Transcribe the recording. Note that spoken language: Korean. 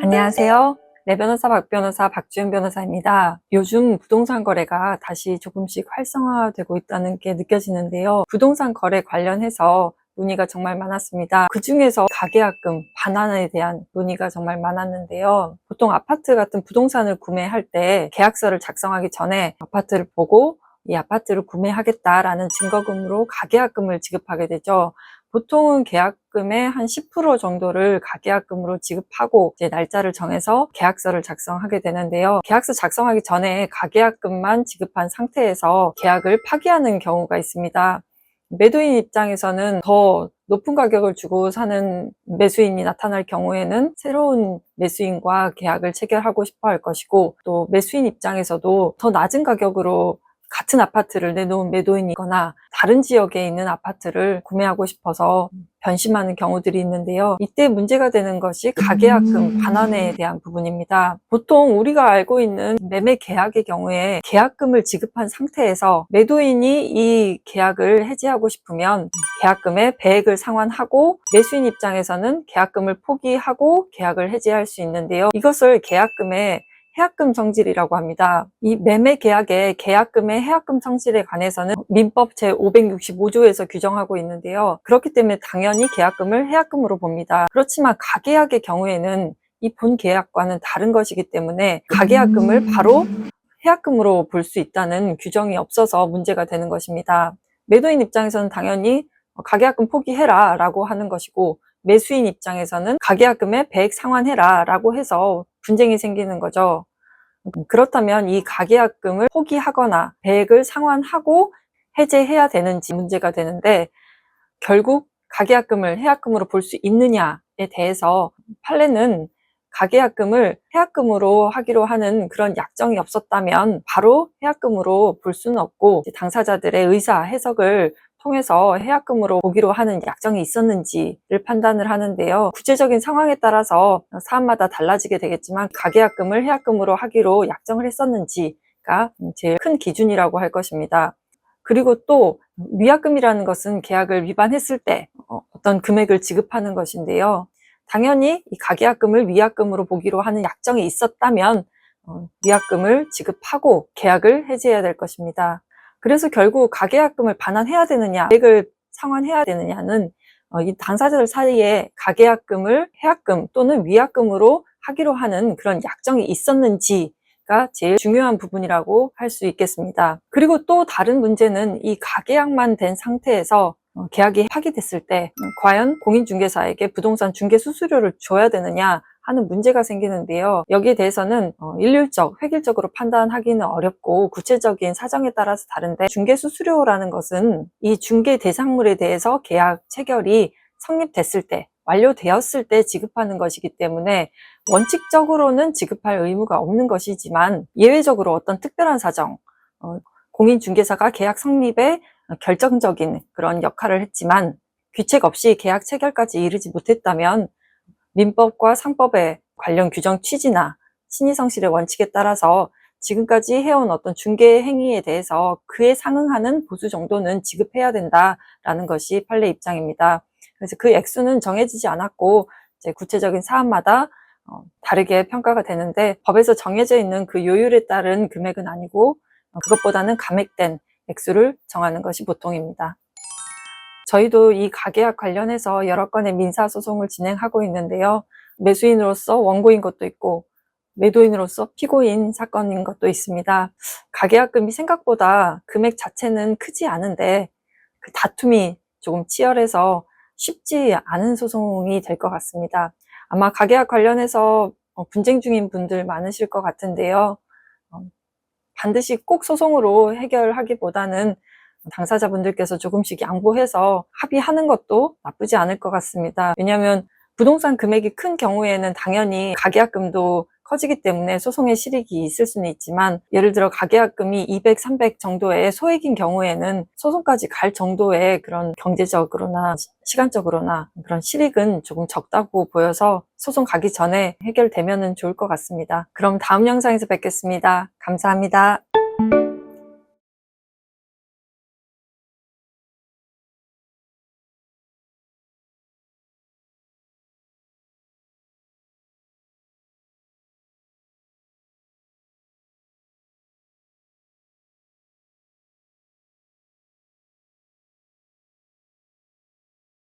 안녕하세요. 내 변호사 박 변호사 박주연 변호사입니다. 요즘 부동산 거래가 다시 조금씩 활성화되고 있다는 게 느껴지는데요. 부동산 거래 관련해서 논의가 정말 많았습니다. 그 중에서 가계약금 반환에 대한 논의가 정말 많았는데요. 보통 아파트 같은 부동산을 구매할 때 계약서를 작성하기 전에 아파트를 보고 이 아파트를 구매하겠다라는 증거금으로 가계약금을 지급하게 되죠. 보통은 계약금의 한 10% 정도를 가계약금으로 지급하고 이제 날짜를 정해서 계약서를 작성하게 되는데요. 계약서 작성하기 전에 가계약금만 지급한 상태에서 계약을 파기하는 경우가 있습니다. 매도인 입장에서는 더 높은 가격을 주고 사는 매수인이 나타날 경우에는 새로운 매수인과 계약을 체결하고 싶어 할 것이고, 또 매수인 입장에서도 더 낮은 가격으로 같은 아파트를 내놓은 매도인이거나 다른 지역에 있는 아파트를 구매하고 싶어서 변심하는 경우들이 있는데요. 이때 문제가 되는 것이 가계약금 반환에 대한 부분입니다. 보통 우리가 알고 있는 매매 계약의 경우에 계약금을 지급한 상태에서 매도인이 이 계약을 해지하고 싶으면 계약금의 배액을 상환하고, 매수인 입장에서는 계약금을 포기하고 계약을 해지할 수 있는데요. 이것을 계약금의 해약금 성질이라고 합니다. 이 매매 계약의 계약금의 해약금 성질에 관해서는 민법 제565조에서 규정하고 있는데요. 그렇기 때문에 당연히 계약금을 해약금으로 봅니다. 그렇지만 가계약의 경우에는 이 본 계약과는 다른 것이기 때문에 가계약금을 바로 해약금으로 볼 수 있다는 규정이 없어서 문제가 되는 것입니다. 매도인 입장에서는 당연히 가계약금 포기해라 라고 하는 것이고, 매수인 입장에서는 가계약금의 배액 상환해라 라고 해서 분쟁이 생기는 거죠. 그렇다면 이 가계약금을 포기하거나 배액을 상환하고 해제해야 되는지 문제가 되는데, 결국 가계약금을 해약금으로 볼 수 있느냐에 대해서 판례는 가계약금을 해약금으로 하기로 하는 그런 약정이 없었다면 바로 해약금으로 볼 수는 없고, 당사자들의 의사 해석을 통해서 해약금으로 보기로 하는 약정이 있었는지를 판단을 하는데요. 구체적인 상황에 따라서 사안마다 달라지게 되겠지만 가계약금을 해약금으로 하기로 약정을 했었는지가 제일 큰 기준이라고 할 것입니다. 그리고 또 위약금이라는 것은 계약을 위반했을 때 어떤 금액을 지급하는 것인데요. 당연히 이 가계약금을 위약금으로 보기로 하는 약정이 있었다면 위약금을 지급하고 계약을 해지해야 될 것입니다. 그래서 결국 가계약금을 반환해야 되느냐, 계획을 상환해야 되느냐는 이 당사자들 사이에 가계약금을 해약금 또는 위약금으로 하기로 하는 그런 약정이 있었는지가 제일 중요한 부분이라고 할 수 있겠습니다. 그리고 또 다른 문제는 이 가계약만 된 상태에서 계약이 파기됐을 때 과연 공인중개사에게 부동산 중개 수수료를 줘야 되느냐 하는 문제가 생기는데요. 여기에 대해서는 일률적, 획일적으로 판단하기는 어렵고 구체적인 사정에 따라서 다른데, 중개 수수료라는 것은 이 중개 대상물에 대해서 계약 체결이 성립됐을 때, 완료되었을 때 지급하는 것이기 때문에 원칙적으로는 지급할 의무가 없는 것이지만, 예외적으로 어떤 특별한 사정, 공인중개사가 계약 성립에 결정적인 그런 역할을 했지만 귀책 없이 계약 체결까지 이르지 못했다면 민법과 상법의 관련 규정 취지나 신의성실의 원칙에 따라서 지금까지 해온 어떤 중개 행위에 대해서 그에 상응하는 보수 정도는 지급해야 된다라는 것이 판례 입장입니다. 그래서 그 액수는 정해지지 않았고 이제 구체적인 사안마다 다르게 평가가 되는데, 법에서 정해져 있는 그 요율에 따른 금액은 아니고 그것보다는 감액된 액수를 정하는 것이 보통입니다. 저희도 이 가계약 관련해서 여러 건의 민사소송을 진행하고 있는데요. 매수인으로서 원고인 것도 있고 매도인으로서 피고인 사건인 것도 있습니다. 가계약금이 생각보다 금액 자체는 크지 않은데 그 다툼이 조금 치열해서 쉽지 않은 소송이 될 것 같습니다. 아마 가계약 관련해서 분쟁 중인 분들 많으실 것 같은데요. 반드시 꼭 소송으로 해결하기보다는 당사자분들께서 조금씩 양보해서 합의하는 것도 나쁘지 않을 것 같습니다. 왜냐하면 부동산 금액이 큰 경우에는 당연히 가계약금도 커지기 때문에 소송의 실익이 있을 수는 있지만, 예를 들어 가계약금이 200, 300 정도의 소액인 경우에는 소송까지 갈 정도의 그런 경제적으로나 시간적으로나 그런 실익은 조금 적다고 보여서 소송 가기 전에 해결되면 좋을 것 같습니다. 그럼 다음 영상에서 뵙겠습니다. 감사합니다.